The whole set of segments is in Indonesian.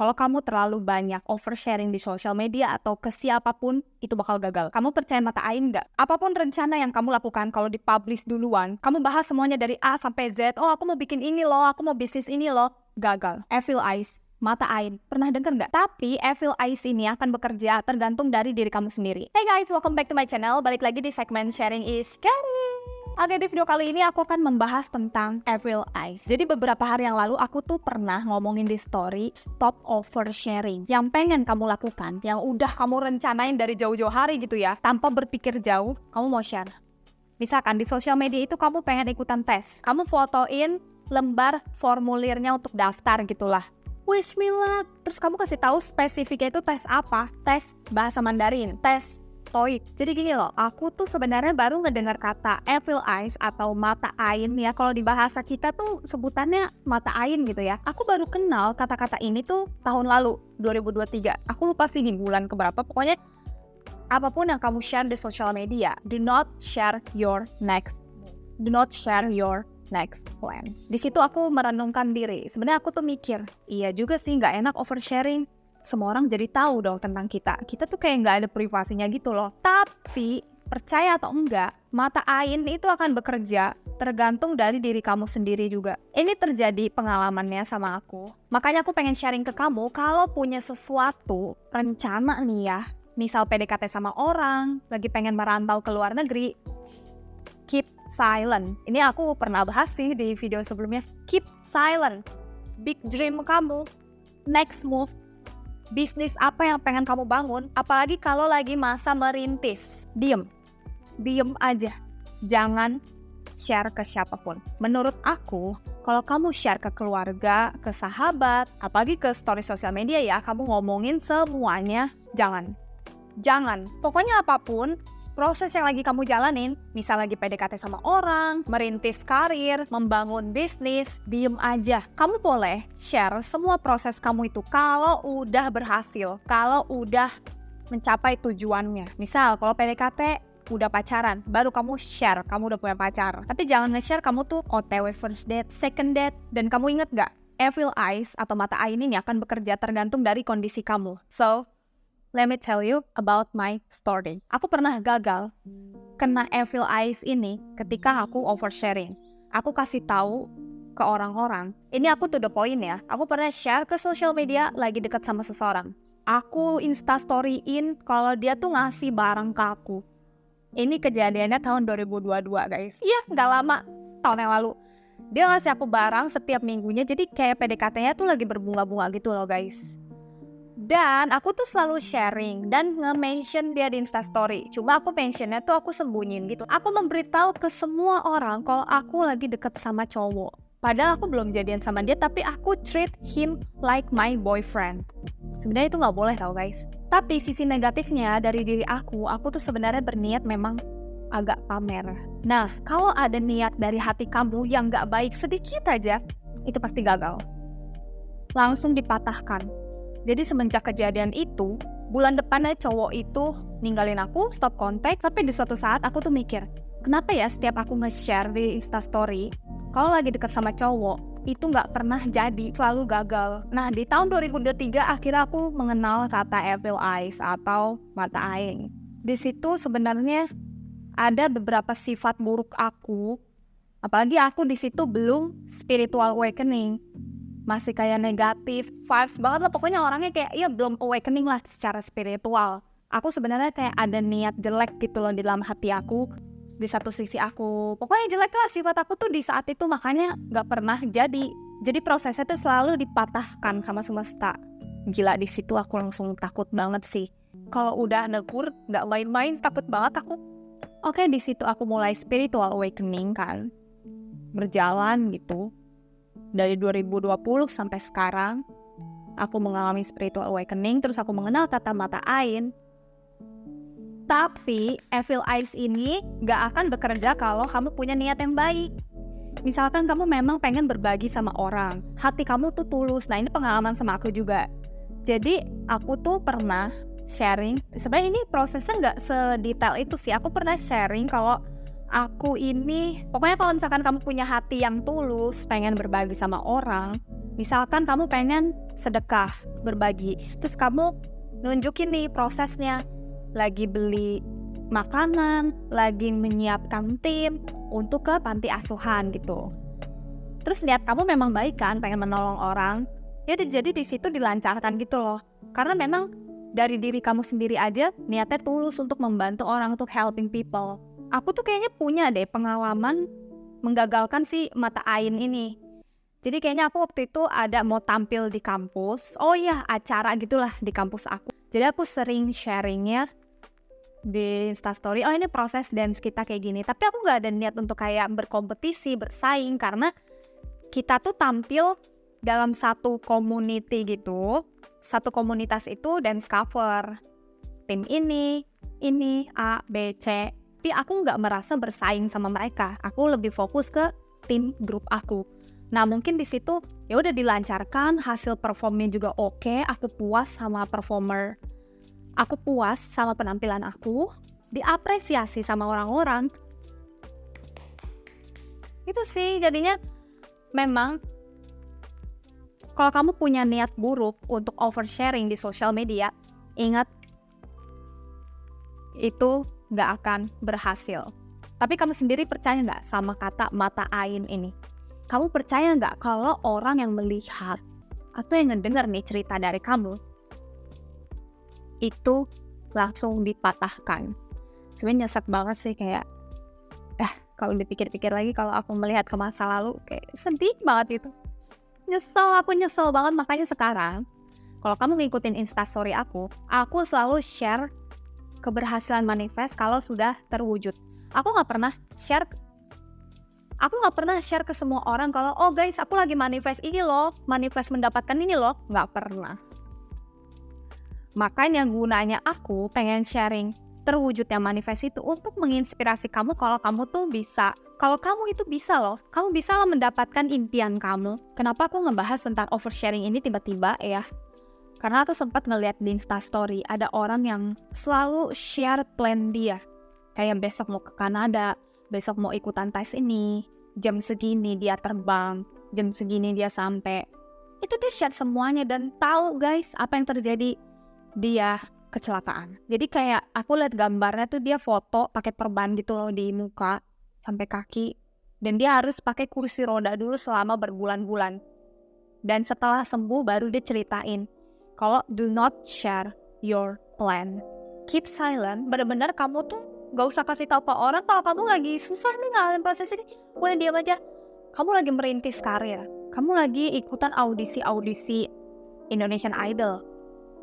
Kalau kamu terlalu banyak oversharing di sosial media atau ke siapapun, itu bakal gagal. Kamu percaya mata ain nggak? Apapun rencana yang kamu lakukan, kalau dipublish duluan, kamu bahas semuanya dari A sampai Z. Oh, aku mau bikin ini loh, aku mau bisnis ini loh. Gagal. Evil eyes. Mata ain. Pernah denger nggak? Tapi evil eyes ini akan bekerja tergantung dari diri kamu sendiri. Hey guys, welcome back to my channel. Balik lagi di segmen Sharing is Caring. Oke, di video kali ini aku akan membahas tentang evil eyes. Jadi beberapa hari yang lalu aku tuh pernah ngomongin di story stop oversharing. Yang pengen kamu lakukan, yang udah kamu rencanain dari jauh-jauh hari gitu ya, tanpa berpikir jauh, kamu mau share. Misalkan di sosial media itu kamu pengen ikutan tes, kamu fotoin lembar formulirnya untuk daftar gitulah. Wish me luck. Terus kamu kasih tahu spesifiknya itu tes apa? Tes bahasa Mandarin, tes TOEIC. Jadi gini loh, aku tuh sebenarnya baru ngedengar kata evil eyes atau mata ain ya. Kalau di bahasa kita tuh sebutannya mata ain gitu ya. Aku baru kenal kata-kata ini tuh tahun lalu, 2023. Aku lupa sih di bulan keberapa. Pokoknya apapun yang kamu share di sosial media, do not share your next move. Do not share your next plan. Di situ aku merenungkan diri. Sebenarnya aku tuh mikir, iya juga sih nggak enak oversharing. Semua orang jadi tahu dong tentang kita. Kita tuh kayak nggak ada privasinya gitu loh. Tapi percaya atau enggak, mata ain itu akan bekerja tergantung dari diri kamu sendiri juga. Ini terjadi pengalamannya sama aku. Makanya aku pengen sharing ke kamu kalau punya sesuatu rencana nih ya. Misal PDKT sama orang, lagi pengen merantau ke luar negeri, keep silent. Ini aku pernah bahas sih di video sebelumnya. Keep silent. Big dream kamu, next move, bisnis apa yang pengen kamu bangun, apalagi kalau lagi masa merintis. Diem aja. Jangan share ke siapapun. Menurut aku, kalau kamu share ke keluarga, ke sahabat, apalagi ke story sosial media ya, kamu ngomongin semuanya, jangan. Pokoknya apapun proses yang lagi kamu jalanin, misal lagi PDKT sama orang, merintis karir, membangun bisnis, diem aja. Kamu boleh share semua proses kamu itu kalau udah berhasil, kalau udah mencapai tujuannya. Misal kalau PDKT udah pacaran, baru kamu share kamu udah punya pacar. Tapi jangan nge-share kamu tuh OTW first date, second date. Dan kamu inget gak? Evil eyes atau mata ain ini akan bekerja tergantung dari kondisi kamu. So, let me tell you about my story. Aku pernah gagal kena evil eyes ini ketika aku oversharing. Aku kasih tahu ke orang-orang. Ini aku to the point ya. Aku pernah share ke social media lagi dekat sama seseorang. Aku instastoryin kalau dia tuh ngasih barang ke aku. Ini kejadiannya tahun 2022 guys. Iya, gak lama, tahun yang lalu. Dia ngasih aku barang setiap minggunya. Jadi kayak PDKT-nya tuh lagi berbunga-bunga gitu loh guys. Dan aku tuh selalu sharing dan nge-mention dia di Instastory. Cuma aku mentionnya tuh aku sembunyiin gitu. Aku memberitahu ke semua orang kalau aku lagi deket sama cowok. Padahal aku belum jadian sama dia, tapi aku treat him like my boyfriend. Sebenarnya itu nggak boleh tau guys. Tapi sisi negatifnya dari diri aku tuh sebenarnya berniat memang agak pamer. Nah, kalau ada niat dari hati kamu yang nggak baik sedikit aja, itu pasti gagal. Langsung dipatahkan. Jadi semenjak kejadian itu, bulan depannya cowok itu ninggalin aku, stop kontak. Tapi di suatu saat aku tuh mikir, kenapa ya setiap aku nge-share di Instastory, kalau lagi deket sama cowok, itu gak pernah jadi, selalu gagal. Nah di tahun 2023 akhirnya aku mengenal kata evil eyes atau mata ain. Di situ sebenarnya ada beberapa sifat buruk aku, apalagi aku di situ belum spiritual awakening. Masih kayak negatif, vibes banget lah. Pokoknya orangnya kayak, ya belum awakening lah secara spiritual. Aku sebenarnya kayak ada niat jelek gitu loh di dalam hati aku. Di satu sisi aku, pokoknya jelek lah sifat aku tuh di saat itu. Makanya gak pernah jadi. Jadi prosesnya tuh selalu dipatahkan sama semesta. Gila, di situ aku langsung takut banget sih. Kalau udah negur, gak main-main, takut banget aku. Oke, di situ aku mulai spiritual awakening kan. Berjalan gitu. Dari 2020 sampai sekarang, aku mengalami spiritual awakening, terus aku mengenal kata mata ain. Tapi, evil eyes ini gak akan bekerja kalau kamu punya niat yang baik. Misalkan kamu memang pengen berbagi sama orang, hati kamu tuh tulus. Nah ini pengalaman sama aku juga. Jadi, aku tuh pernah sharing, sebenarnya ini prosesnya gak sedetail itu sih. Aku pernah sharing kalau aku ini, pokoknya kalau misalkan kamu punya hati yang tulus, pengen berbagi sama orang, Misalkan kamu pengen sedekah, berbagi, terus kamu nunjukin nih prosesnya, lagi beli makanan, lagi menyiapkan tim untuk ke panti asuhan gitu. Terus niat kamu memang baik kan, pengen menolong orang, ya jadi di situ dilancarkan gitu loh. Karena memang dari diri kamu sendiri aja niatnya tulus untuk membantu orang, untuk helping people. Aku tuh kayaknya punya deh pengalaman menggagalkan si mata ain ini. Jadi kayaknya aku waktu itu ada mau tampil di kampus. Oh iya, acara gitulah di kampus aku. Jadi aku sering sharingnya di Instastory, oh ini proses dance kita kayak gini. Tapi aku gak ada niat untuk kayak berkompetisi, bersaing. Karena kita tuh tampil dalam satu community gitu. Satu komunitas itu dance cover. Tim ini, A, B, C. Tapi aku gak merasa bersaing sama mereka. Aku lebih fokus ke tim grup aku. Nah mungkin di situ ya udah dilancarkan, hasil performnya juga oke, aku puas sama performer, aku puas sama penampilan aku, diapresiasi sama orang-orang. Itu sih jadinya memang kalau kamu punya niat buruk untuk oversharing di sosial media, ingat itu gak akan berhasil. Tapi kamu sendiri percaya gak sama kata mata ain ini? Kamu percaya nggak kalau orang yang melihat atau yang ngedengar nih cerita dari kamu itu langsung dipatahkan? Sebenarnya nyesek banget sih, kayak kalau dipikir-pikir lagi, kalau aku melihat ke masa lalu kayak sedih banget itu. Aku nyesel banget. Makanya sekarang kalau kamu ngikutin Instastory aku selalu share keberhasilan manifest kalau sudah terwujud. Aku nggak pernah share ke semua orang kalau, oh guys, aku lagi manifest ini loh, manifest mendapatkan ini loh. Nggak pernah. Makanya gunanya aku pengen sharing terwujudnya manifest itu untuk menginspirasi kamu kalau kamu tuh bisa. Kalau kamu itu bisa loh, kamu bisa loh mendapatkan impian kamu. Kenapa aku ngebahas tentang oversharing ini tiba-tiba ya? Karena aku sempat ngeliat di Instastory ada orang yang selalu share plan dia. Kayak besok mau ke Kanada, besok mau ikutan tes ini, jam segini dia terbang, jam segini dia sampai. Itu dia share semuanya dan tahu guys apa yang terjadi, dia kecelakaan. Jadi kayak aku lihat gambarnya tuh dia foto pakai perban gitu loh di muka sampai kaki, dan dia harus pakai kursi roda dulu selama berbulan-bulan. Dan setelah sembuh baru dia ceritain kalau do not share your plan, keep silent. Benar-benar kamu tuh gak usah kasih tahu ke orang kalau kamu lagi susah nih ngalamin proses ini. Udah diam aja. Kamu lagi merintis karir, kamu lagi ikutan audisi Indonesian Idol,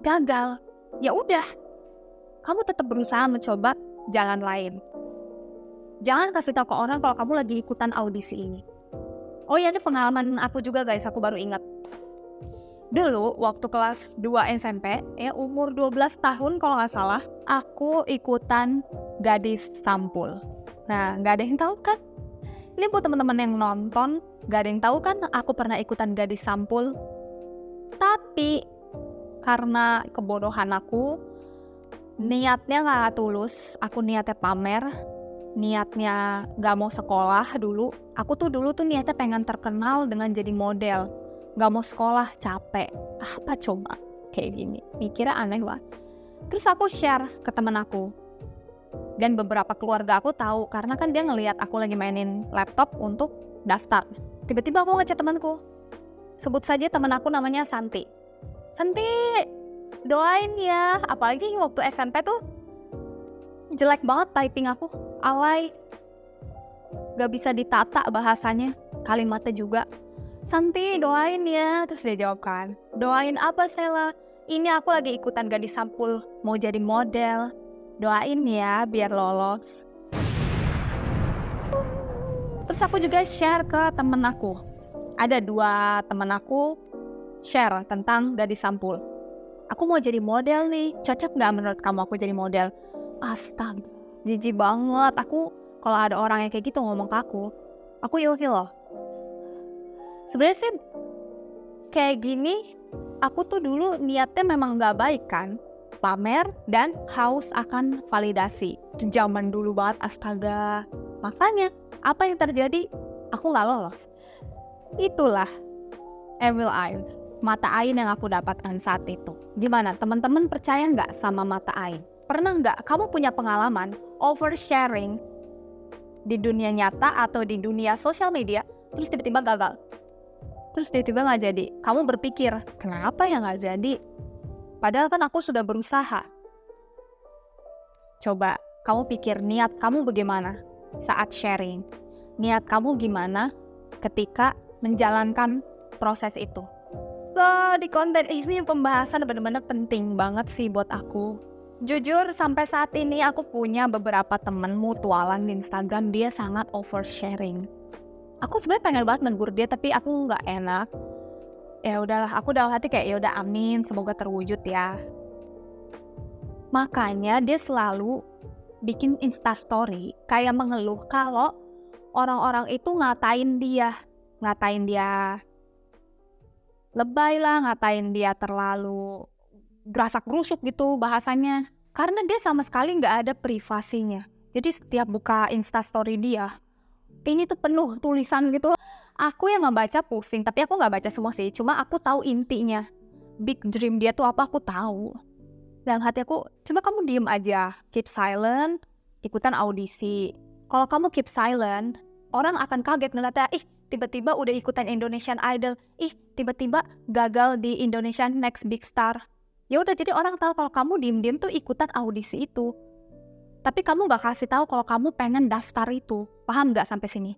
gagal, ya udah, kamu tetap berusaha mencoba jalan lain. Jangan kasih tahu ke orang kalau kamu lagi ikutan audisi ini. Oh ya, ini pengalaman aku juga guys, aku baru ingat. Dulu waktu kelas 2 SMP, ya umur 12 tahun kalau nggak salah, aku ikutan gadis sampul. Nah, nggak ada yang tahu kan? Ini buat teman-teman yang nonton, nggak ada yang tahu kan aku pernah ikutan gadis sampul. Tapi karena kebodohan aku, niatnya nggak tulus, aku niatnya pamer, niatnya nggak mau sekolah dulu. Aku tuh dulu tuh niatnya pengen terkenal dengan jadi model. Gak mau sekolah, capek. Apa coba? Kayak gini. Mikirnya aneh banget. Terus aku share ke temen aku. Dan beberapa keluarga aku tahu. Karena kan dia ngelihat aku lagi mainin laptop untuk daftar. Tiba-tiba aku ngechat temanku. Sebut saja temen aku namanya Santi. Santi, doain ya. Apalagi waktu SMP tuh jelek banget typing aku. Alay. Gak bisa ditata bahasanya. Kalimatnya juga. Santi, doain ya. Terus dia jawab kan, doain apa Sela? Ini aku lagi ikutan gadis sampul, mau jadi model. Doain ya biar lolos. Terus aku juga share ke temen aku. Ada 2 temen aku share tentang gadis sampul. Aku mau jadi model nih, cocok gak menurut kamu aku jadi model? Astaga, jijik banget. Aku kalau ada orang yang kayak gitu ngomong ke aku ilfil loh. Sebenarnya sih kayak gini, aku tuh dulu niatnya memang gak baik kan, pamer dan haus akan validasi. Itu zaman dulu banget, astaga. Makanya apa yang terjadi? Aku gak lolos. Itulah Evil eyes. Mata Ain yang aku dapatkan saat itu. Gimana, teman-teman percaya nggak sama mata Ain? Pernah nggak kamu punya pengalaman oversharing di dunia nyata atau di dunia sosial media, terus tiba-tiba gagal? Terus tiba-tiba nggak jadi. Kamu berpikir, kenapa ya nggak jadi? Padahal kan aku sudah berusaha. Coba kamu pikir niat kamu bagaimana saat sharing. Niat kamu gimana ketika menjalankan proses itu. So, di konten ini pembahasan benar-benar penting banget sih buat aku. Jujur, sampai saat ini aku punya beberapa temen mutualan di Instagram, dia sangat oversharing. Aku sebenarnya pengen banget negur dia, tapi aku nggak enak. Ya udahlah, aku dalam hati kayak ya udah amin, semoga terwujud ya. Makanya dia selalu bikin instastory kayak mengeluh kalau orang-orang itu ngatain dia lebay lah, ngatain dia terlalu gerasak gerusuk gitu bahasanya. Karena dia sama sekali nggak ada privasinya. Jadi setiap buka instastory dia, ini tuh penuh tulisan gitu. Aku yang nggak baca pusing, tapi aku nggak baca semua sih. Cuma aku tahu intinya. Big dream dia tuh apa aku tahu. Dalam hati aku, coba kamu diem aja, keep silent, ikutan audisi. Kalau kamu keep silent, orang akan kaget ngeliatnya, tiba-tiba udah ikutan Indonesian Idol, tiba-tiba gagal di Indonesian Next Big Star. Ya udah, jadi orang tahu kalau kamu diem-diem tuh ikutan audisi itu. Tapi kamu gak kasih tahu kalau kamu pengen daftar itu. Paham gak sampai sini?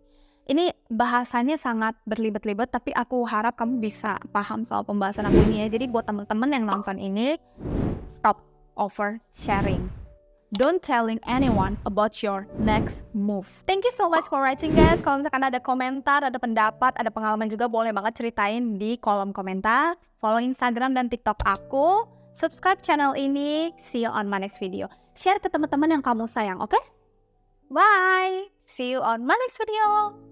Ini bahasanya sangat berlibat-libat, tapi aku harap kamu bisa paham soal pembahasan aku ini ya. Jadi buat teman-teman yang nonton ini, stop oversharing. Don't telling anyone about your next move. Thank you so much for watching guys. Kalau misalkan ada komentar, ada pendapat, ada pengalaman juga, boleh banget ceritain di kolom komentar. Follow Instagram dan TikTok aku. Subscribe channel ini. See you on my next video. Share ke teman-teman yang kamu sayang, oke? Bye! See you on my next video.